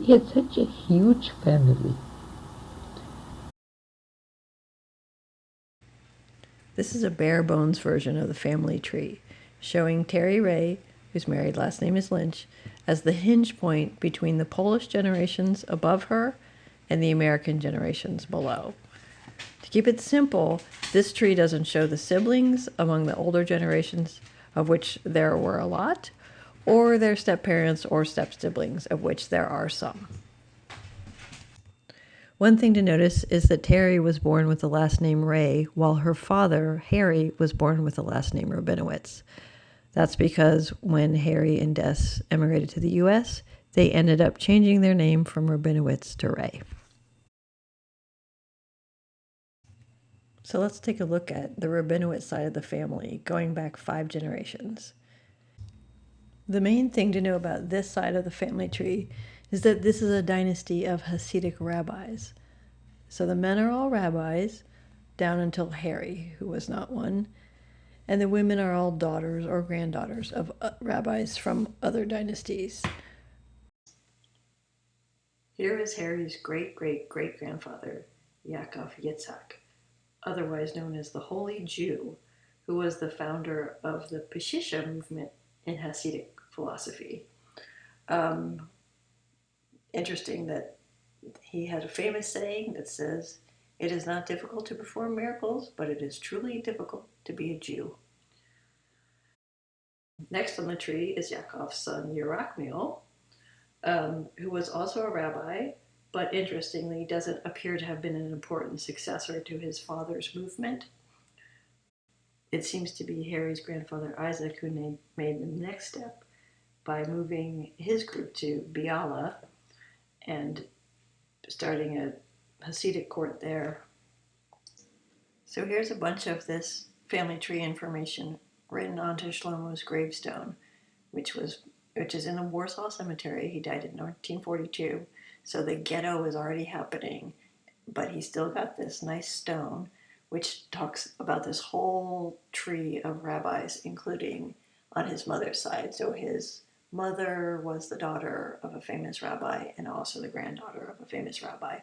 He had such a huge family. This is a bare bones version of the family tree, showing Terry Ray, whose married last name is Lynch, as the hinge point between the Polish generations above her and the American generations below. To keep it simple, this tree doesn't show the siblings among the older generations, of which there were a lot, or their step-parents or step-siblings, of which there are some. One thing to notice is that Terry was born with the last name Ray, while her father, Harry, was born with the last name Rabinowicz. That's because when Harry and Des emigrated to the U.S., they ended up changing their name from Rabinowitz to Ray. So let's take a look at the Rabinowitz side of the family, going back 5 generations. The main thing to know about this side of the family tree is that this is a dynasty of Hasidic rabbis. So the men are all rabbis, down until Harry, who was not one, and the women are all daughters or granddaughters of rabbis from other dynasties. Here is Harry's great-great-great-grandfather, Yaakov Yitzhak, otherwise known as the Holy Jew, who was the founder of the Peshisha movement in Hasidic philosophy. Interesting that he had a famous saying that says, "It is not difficult to perform miracles, but it is truly difficult to be a Jew." Next on the tree is Yaakov's son Yerachmiel, who was also a rabbi, but interestingly doesn't appear to have been an important successor to his father's movement. It seems to be Harry's grandfather Isaac who made the next step by moving his group to Biala and starting a Hasidic court there. So here's a bunch of this family tree information written onto Shlomo's gravestone, which is in the Warsaw Cemetery. He died in 1942, so the ghetto is already happening, but he still got this nice stone, which talks about this whole tree of rabbis, including on his mother's side. So his mother was the daughter of a famous rabbi and also the granddaughter of a famous rabbi.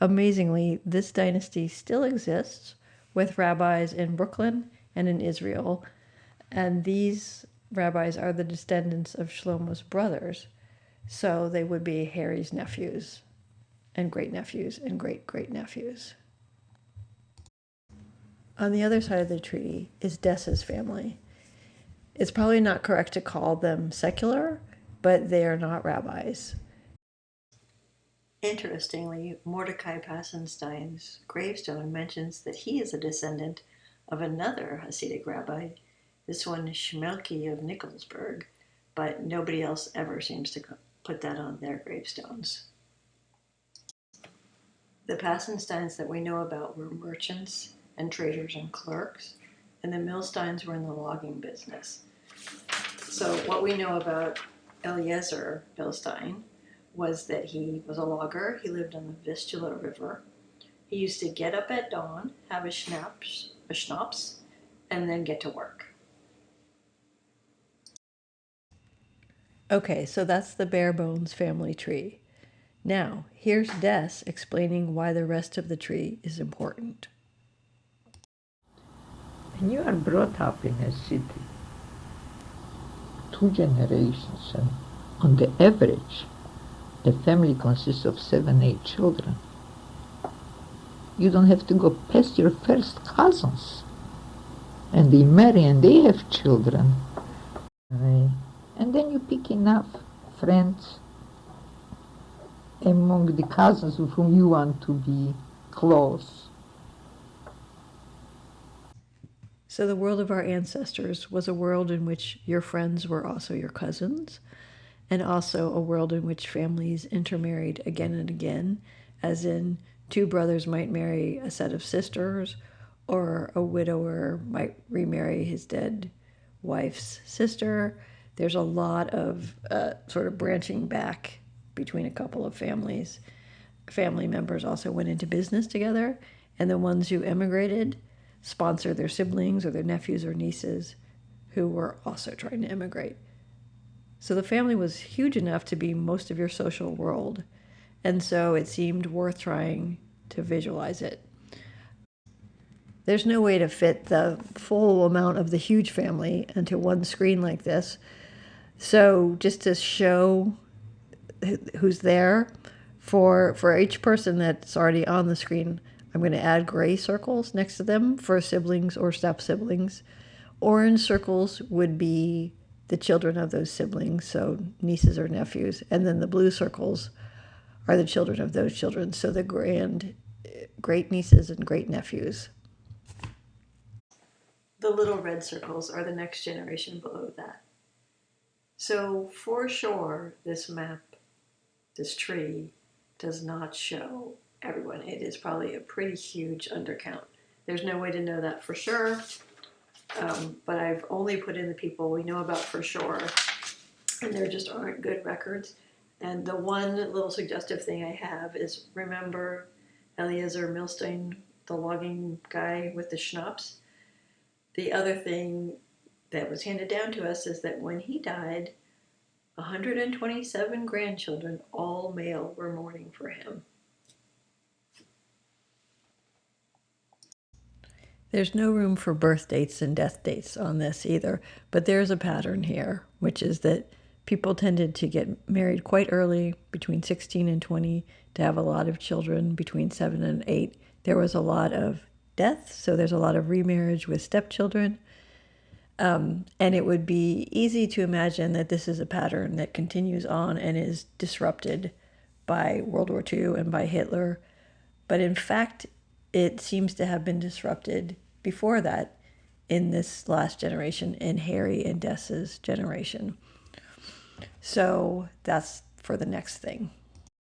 Amazingly, this dynasty still exists with rabbis in Brooklyn and in Israel, and these rabbis are the descendants of Shlomo's brothers, so they would be Harry's nephews and great-nephews and great-great-nephews. On the other side of the tree is Des's family. It's probably not correct to call them secular, but they are not rabbis. Interestingly, Mordecai Passenstein's gravestone mentions that he is a descendant of another Hasidic rabbi, this one Shmelki of Nikolsburg, but nobody else ever seems to put that on their gravestones. The Passensteins that we know about were merchants and traders and clerks, and the Milsteins were in the logging business. So what we know about Eliezer Milstein was that he was a logger. He lived on the Vistula River. He used to get up at dawn, have a schnapps, and then get to work. Okay, so that's the bare bones family tree. Now, here's Des explaining why the rest of the tree is important. When you are brought up in a city, 2 generations, and on the average, the family consists of 7, 8 children. You don't have to go past your first cousins. And they marry and they have children. Right? And then you pick enough friends among the cousins with whom you want to be close. So the world of our ancestors was a world in which your friends were also your cousins, and also a world in which families intermarried again and again, as in 2 brothers might marry a set of sisters, or a widower might remarry his dead wife's sister. There's a lot of sort of branching back between a couple of families. Family members also went into business together, and the ones who emigrated sponsored their siblings or their nephews or nieces who were also trying to immigrate. So the family was huge enough to be most of your social world. And so it seemed worth trying to visualize it. There's no way to fit the full amount of the huge family into one screen like this. So just to show who's there, for each person that's already on the screen, I'm going to add gray circles next to them for siblings or step siblings. Orange circles would be the children of those siblings, so nieces or nephews. And then the blue circles are the children of those children, so the great nieces and great nephews. The little red circles are the next generation below that. So for sure, this map, this tree, does not show everyone. It is probably a pretty huge undercount. There's no way to know that for sure, but I've only put in the people we know about for sure, and there just aren't good records. And the one little suggestive thing I have is, remember Eliezer Milstein, the logging guy with the schnapps? The other thing that was handed down to us is that when he died, 127 grandchildren, all male, were mourning for him. There's no room for birth dates and death dates on this either, but there's a pattern here, which is that people tended to get married quite early, between 16 and 20, to have a lot of children between 7 and 8. There was a lot of death, so there's a lot of remarriage with stepchildren. And it would be easy to imagine that this is a pattern that continues on and is disrupted by World War II and by Hitler. But in fact, it seems to have been disrupted before that in this last generation, in Harry and Des's generation. So that's for the next thing.